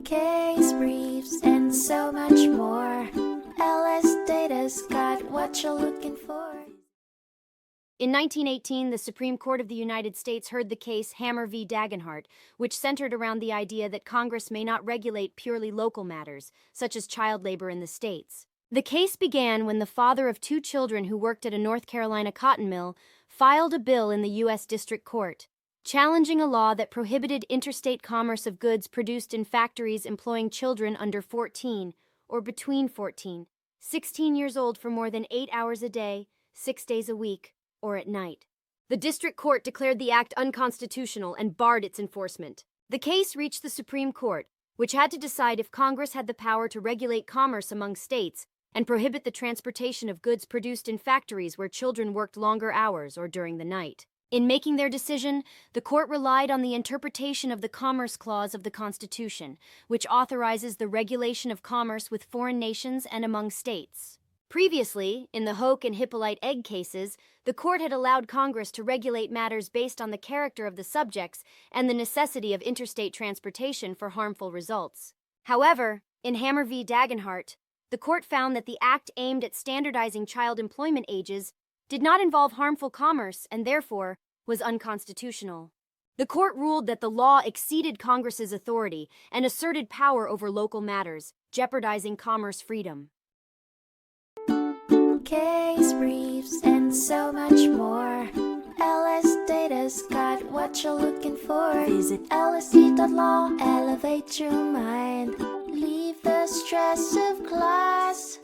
case briefs, and so much more. LSData's got what you're looking for. In 1918, the Supreme Court of the United States heard the case Hammer v. Dagenhart, which centered around the idea that Congress may not regulate purely local matters, such as child labor in the states. The case began when the father of 2 children who worked at a North Carolina cotton mill filed a bill in the U.S. District Court, challenging a law that prohibited interstate commerce of goods produced in factories employing children under 14, or between 16 years old for more than 8 hours a day, 6 days a week, or at night. The district court declared the act unconstitutional and barred its enforcement. The case reached the Supreme Court, which had to decide if Congress had the power to regulate commerce among states and prohibit the transportation of goods produced in factories where children worked longer hours or during the night. In making their decision, the court relied on the interpretation of the Commerce Clause of the Constitution, which authorizes the regulation of commerce with foreign nations and among states. Previously, in the Hoke and Hippolyte Egg cases, the court had allowed Congress to regulate matters based on the character of the subjects and the necessity of interstate transportation for harmful results. However, in Hammer v. Dagenhart, the court found that the act aimed at standardizing child employment ages did not involve harmful commerce and therefore was unconstitutional. The court ruled that the law exceeded Congress's authority and asserted power over local matters, jeopardizing commerce freedom. Case briefs, and so much more. LSData's got what you're looking for. Visit lsd.law, elevate your mind. Leave the stress of class.